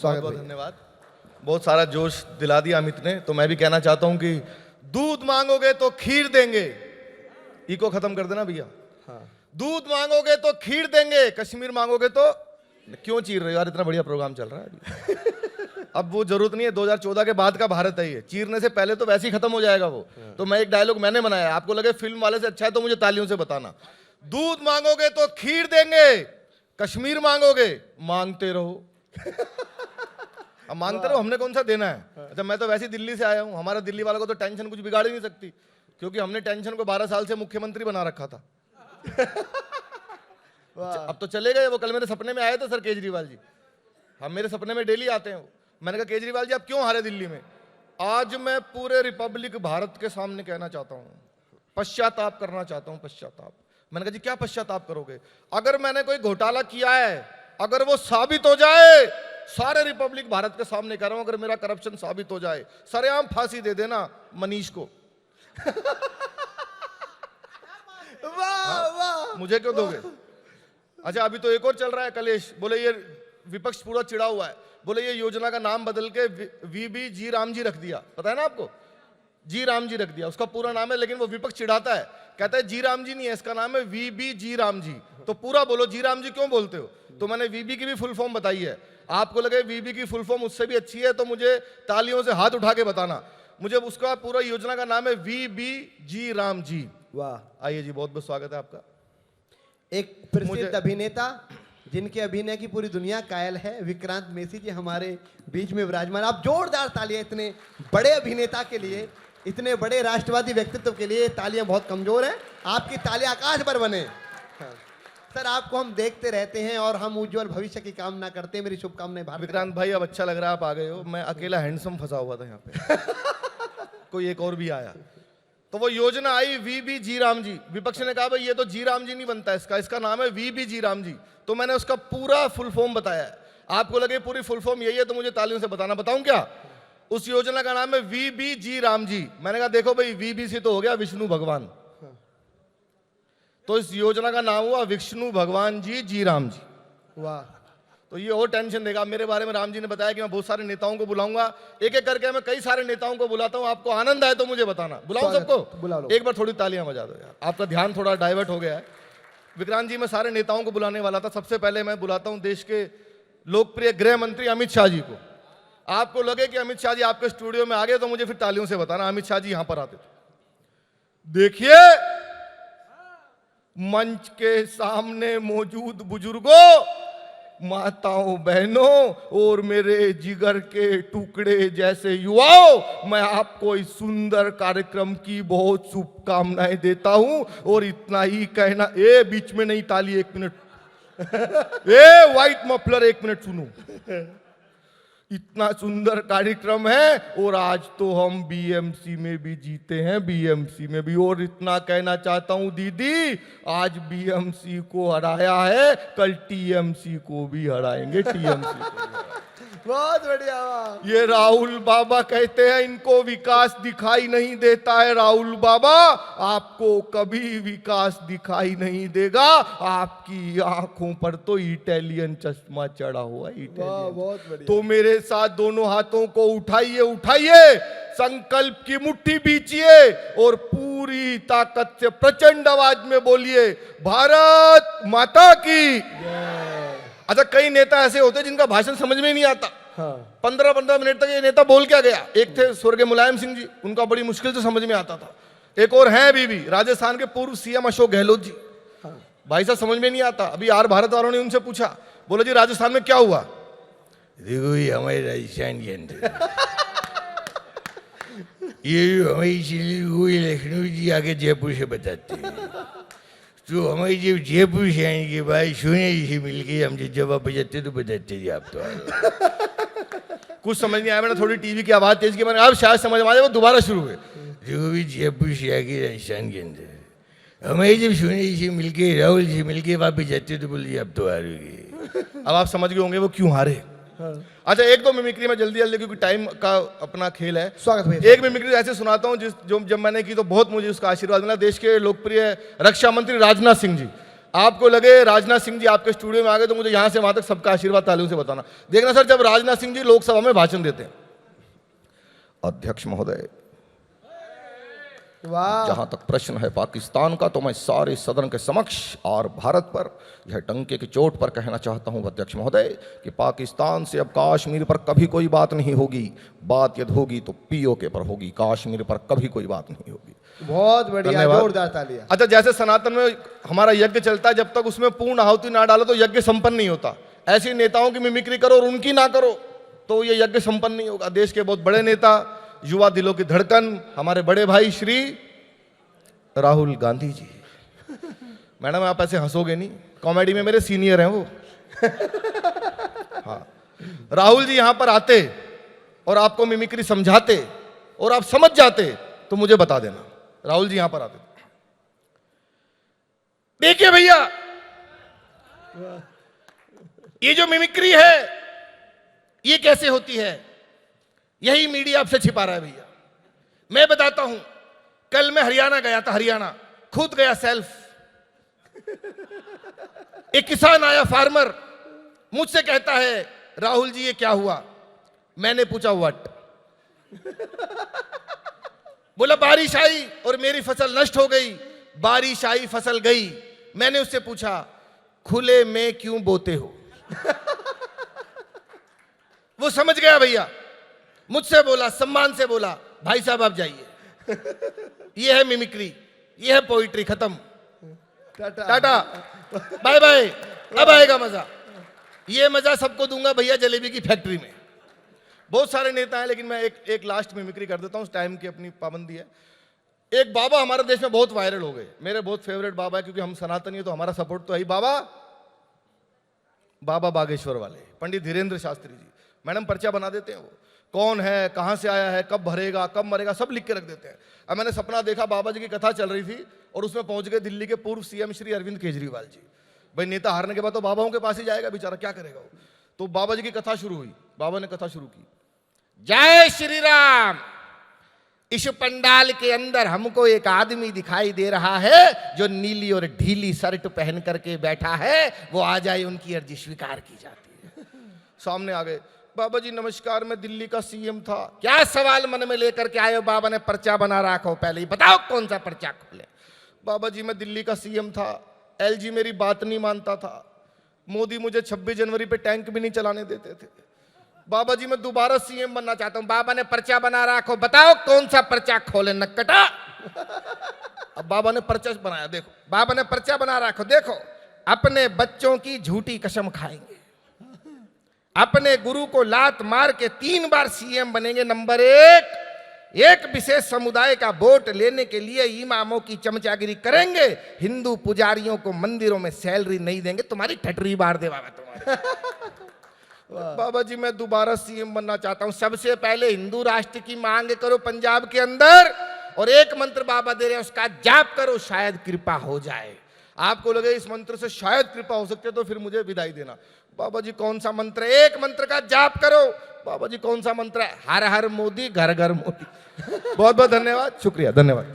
बहुत बहुत धन्यवाद। बहुत सारा जोश दिला दिया अमित ने। तो मैं भी कहना चाहता हूं कि दूध मांगोगे तो खीर देंगे। इको खत्म कर देना भैया। हाँ। दूध मांगोगे तो खीर देंगे, कश्मीर मांगोगे तो क्यों चीर रहे हो यार, इतना बढ़िया प्रोग्राम चल रहा है अभी। अब वो जरूरत नहीं है, 2014 के बाद का भारत है ये, चीरने से पहले तो वैसे ही खत्म हो जाएगा वो। तो मैं एक डायलॉग मैंने बनाया, आपको लगे फिल्म वाले से अच्छा है तो मुझे तालियों से बताना। दूध मांगोगे तो खीर देंगे, कश्मीर मांगोगे मांगते रहो। अब मांगते रहो, हमने कौन सा देना है। अच्छा मैं तो वैसे ही दिल्ली से आया हूं, हमारा दिल्ली वालों को तो टेंशन कुछ बिगाड़ ही नहीं सकती, क्योंकि हमने टेंशन को 12 साल से मुख्यमंत्री बना रखा था। अब तो चले गए वो, कल मेरे सपने में आए थे सर केजरीवाल जी। हम मेरे सपने में डेली आते हैं। मैंने कहा केजरीवाल जी आप क्यों हारे दिल्ली में। आज मैं पूरे रिपब्लिक भारत के सामने कहना चाहता हूं, पश्चाताप करना चाहता हूं, पश्चाताप। मैंने कहा जी क्या पश्चाताप करोगे। अगर मैंने कोई घोटाला किया है, अगर वो साबित हो जाए, सारे रिपब्लिक भारत के सामने कह रहा हूं, अगर मेरा करप्शन साबित हो जाए, सरेआम फांसी दे देना मनीष को। वाह वाह, मुझे क्यों दोगे। अच्छा अभी तो एक और चल रहा है कलेश, बोले ये विपक्ष पूरा चिढ़ा हुआ है, बोले ये योजना का नाम बदल के वीबी जी राम जी रख दिया। पता है ना आपको, जी राम जी रख दिया, उसका पूरा नाम है, लेकिन वो विपक्ष चिढ़ाता है, कहता है जी राम जी नहीं है, इसका नाम है वीबी जी राम जी। तो पूरा बोलो जी राम जी क्यों बोलते हो। तो मैंने वीबी की भी फुल फॉर्म बताई है। आपको लगे वीबी की फुल फॉर्म उससे भी अच्छी है तो मुझे तालियों से हाथ उठा के बताना। मुझे उसका पूरा योजना का नाम है वीबी जी राम जी। वाह। आइए जी, बहुत बहुत स्वागत है आपका। एक प्रसिद्ध अभिनेता जिनके अभिनय की पूरी दुनिया कायल है, विक्रांत मेसी जी हमारे बीच में विराजमान। आप जोरदार तालियां इतने बड़े अभिनेता के लिए, इतने बड़े राष्ट्रवादी व्यक्तित्व के लिए। तालियां बहुत कमजोर हैं, आपकी तालियां आकाश पर बने। हाँ। सर आपको हम देखते रहते हैं और हम उज्जवल भविष्य की कामना करते हैं। मेरी शुभकामनाएं। भारत विक्रांत भाई अब अच्छा लग रहा है आप आ गए हो, मैं अकेला हैंडसम फंसा हुआ था यहाँ पे। कोई एक और भी आया तो वो योजना आई वीबी जी राम जी। विपक्ष ने कहा भाई ये तो जी राम जी नहीं बनता इसका, इसका नाम है वीबी जी राम जी। तो मैंने उसका पूरा फुल फॉर्म बताया है। आपको लगे पूरी फुल फॉर्म यही है तो मुझे तालियों से बताना। बताऊं क्या। उस योजना का नाम है वीबी जी राम जी। मैंने कहा देखो भाई वीबी से तो हो गया विष्णु भगवान, तो इस योजना का नाम हुआ विष्णु भगवान जी जी राम जी। वाह। तो ये और टेंशन देगा। मेरे बारे में राम जी ने बताया कि मैं बहुत सारे नेताओं को बुलाऊंगा, एक एक करके मैं कई सारे नेताओं को बुलाता हूं। आपको आनंद आए तो मुझे बताना। बुलाऊं सबको, बुला लो। एक बार थोड़ी तालियां बजा दो यार, आपका ध्यान थोड़ा डाइवर्ट हो गया है। विक्रांत जी मैं सारे नेताओं को बुलाने वाला था। सबसे पहले मैं बुलाता हूं देश के लोकप्रिय गृह मंत्री अमित शाह जी को। आपको लगे कि अमित शाह जी आपके स्टूडियो में आ गए तो मुझे फिर तालियों से बताना अमित शाह जी यहां पर आते थे। देखिए मंच के सामने मौजूद बुजुर्गों, माताओं, बहनों और मेरे जिगर के टुकड़े जैसे युवाओं, मैं आपको इस सुंदर कार्यक्रम की बहुत शुभकामनाएं देता हूं। और इतना ही कहना, ए बीच में नहीं ताली, एक मिनट। ए व्हाइट मफलर एक मिनट सुनो। इतना सुंदर कार्यक्रम है और आज तो हम बीएमसी में भी जीते हैं, बीएमसी में भी। और इतना कहना चाहता हूं दीदी, आज बीएमसी को हराया है, कल टीएमसी को भी हराएंगे, टीएमसी को। बहुत बढ़िया। वाह। ये राहुल बाबा कहते हैं इनको विकास दिखाई नहीं देता है। राहुल बाबा आपको कभी विकास दिखाई नहीं देगा, आपकी आंखों पर तो इटालियन चश्मा चढ़ा हुआ है, इटालियन। बहुत बढ़िया। तो मेरे साथ दोनों हाथों को उठाइए, उठाइए, संकल्प की मुट्ठी बीचिए और पूरी ताकत से प्रचंड आवाज में बोलिए भारत माता की। अच्छा कई नेता ऐसे होते हैं जिनका भाषण समझ में नहीं आता। हाँ। 15-15 मिनट तक ये नेता बोल क्या गया। एक थे स्वर्गीय मुलायम सिंह जी, उनका बड़ी मुश्किल से समझ में आता था। एक और हैं अभी भी, राजस्थान के पूर्व सीएम अशोक गहलोत जी। हाँ। भाई साहब समझ में नहीं आता। अभी आर भारत वालों ने उनसे पूछा, बोले जी राजस्थान में क्या हुआ। देखो ये हमारे राजस्थान के अंदर ये हमारी हुई लखनऊ जी आगे जयपुर से बताते हैं। तो हमारी जब जयपुर से आएंगे भाई सोनिया जी से मिलके हम जब जवाब बजाते तो बताते जी आप। तो कुछ समझ नहीं आया, मैंने थोड़ी टीवी की आवाज तेज की, मैंने अब शायद समझ में आ जाए, वो दोबारा शुरू हुए। देखो भी जयपुर से आके राजस्थान के अंदर हमारी जब सोनिया जी से मिलके राहुल जी मिलके वापस जाते तो बोलिए अब तो हारोगे। अब आप समझ गए होंगे वो क्यों हारे। अच्छा एक दो मिमिक्री में जल्दी जल्दी, क्योंकि टाइम का अपना खेल है। स्वागत भैया। एक मिमिक्री ऐसे सुनाता हूं जब मैंने की तो बहुत मुझे उसका आशीर्वाद मिला। देश के लोकप्रिय रक्षा मंत्री राजनाथ सिंह जी, आपको लगे राजनाथ सिंह जी आपके स्टूडियो में आ गए तो मुझे यहां से वहां तक सबका आशीर्वाद तालियों से बताना। देखना सर, जब राजनाथ सिंह जी लोकसभा में भाषण देते हैं, अध्यक्ष महोदय, वाह, जहां तक प्रश्न है पाकिस्तान का, तो मैं सारे सदन के समक्ष और भारत पर यह डंके की चोट पर कहना चाहता हूं अध्यक्ष महोदय कि पाकिस्तान से अब कश्मीर पर कभी कोई बात नहीं होगी। बात यदि होगी तो पीओके पर होगी, कश्मीर पर कभी कोई बात नहीं होगी। बहुत बढ़िया, धन्यवाद। जोरदार तालियां। अच्छा, जैसे सनातन में हमारा यज्ञ चलता है, जब तक उसमें पूर्ण आहुति ना डालो तो यज्ञ संपन्न नहीं होता। ऐसे नेताओं की मिमिक्री करो और उनकी ना करो तो ये यज्ञ संपन्न नहीं होगा। देश के बहुत बड़े नेता, युवा दिलों की धड़कन, हमारे बड़े भाई श्री राहुल गांधी जी। मैडम आप ऐसे हंसोगे नहीं, कॉमेडी में मेरे सीनियर हैं वो। हाँ, राहुल जी यहां पर आते और आपको मिमिक्री समझाते और आप समझ जाते तो मुझे बता देना। राहुल जी यहां पर आते, देखिए भैया, ये जो मिमिक्री है ये कैसे होती है, यही मीडिया आपसे छिपा रहा है भैया। मैं बताता हूं, कल मैं हरियाणा गया था, हरियाणा खुद गया सेल्फ। एक किसान आया, फार्मर, मुझसे कहता है राहुल जी ये क्या हुआ। मैंने पूछा व्हाट। बोला बारिश आई और मेरी फसल नष्ट हो गई। बारिश आई, फसल गई। मैंने उससे पूछा खुले में क्यों बोते हो। वो समझ गया भैया, मुझसे बोला, सम्मान से बोला, भाई साहब आप जाइए। ये है मिमिक्री, ये है पोइट्री, खत्म, टाटा, बाय बाय। अब आएगा मजा, ये मजा सबको दूंगा भैया जलेबी की फैक्ट्री में। बहुत सारे नेता हैं, लेकिन मैं एक लास्ट मिमिक्री कर देता हूं, टाइम की अपनी पाबंदी है। एक बाबा हमारे देश में बहुत वायरल हो गए, मेरे बहुत फेवरेट बाबा है, क्योंकि हम सनातनी है तो हमारा सपोर्ट तो है ही। बाबा बागेश्वर वाले पंडित धीरेन्द्र शास्त्री जी। मैडम पर्चा बना देते हैं, वो कौन है, कहां से आया है, कब भरेगा, कब मरेगा, सब लिख के रख देते हैं। अब मैंने सपना देखा, बाबा जी की कथा चल रही थी और उसमें पहुंच गए दिल्ली के पूर्व सीएम श्री अरविंद केजरीवाल जी। भाई नेता हारने के बाद तो बाबाओं के पास ही जाएगा बेचारा, क्या करेगा वो। तो बाबा जी की कथा शुरू हुई, बाबा ने कथा शुरू की, जय श्री राम। इस पंडाल के अंदर हमको एक आदमी दिखाई दे रहा है जो नीली और ढीली शर्ट पहन करके बैठा है, वो आ जाए उनकी अर्जी स्वीकार की जाती है। सामने आ गए, बाबा जी नमस्कार, मैं दिल्ली का सीएम था। क्या सवाल मन में लेकर के आए हो? बाबा ने पर्चा बना रखो, पहले ही बताओ कौन सा पर्चा खोले। बाबा जी मैं दिल्ली का सीएम था, एलजी मेरी बात नहीं मानता था, मोदी मुझे 26 जनवरी पे टैंक भी नहीं चलाने देते थे। बाबा जी मैं दोबारा सीएम बनना चाहता हूं। बाबा ने पर्चा बना रखो, बताओ कौन सा पर्चा खोले नक्कटा। अब बाबा ने पर्चा बनाया, देखो बाबा ने पर्चा बना रखो, देखो अपने बच्चों की झूठी कसम खाएंगे, अपने गुरु को लात मार के 3 बार सीएम बनेंगे। नंबर 1, एक विशेष समुदाय का वोट लेने के लिए इमामों की चमचागिरी करेंगे, हिंदू पुजारियों को मंदिरों में सैलरी नहीं देंगे, तुम्हारी ठटरी बार दे बाबा तुम्हारी। बाबा जी मैं दोबारा सीएम बनना चाहता हूं। सबसे पहले हिंदू राष्ट्र की मांग करो पंजाब के अंदर, और एक मंत्र बाबा दे रहे हैं उसका जाप करो, शायद कृपा हो जाए। आपको लगे इस मंत्र से शायद कृपा हो सकती है तो फिर मुझे विदाई देना। बाबा जी कौन सा मंत्र है? एक मंत्र का जाप करो। बाबा जी कौन सा मंत्र है? हर हर मोदी, घर घर मोदी। बहुत बहुत धन्यवाद, शुक्रिया, धन्यवाद।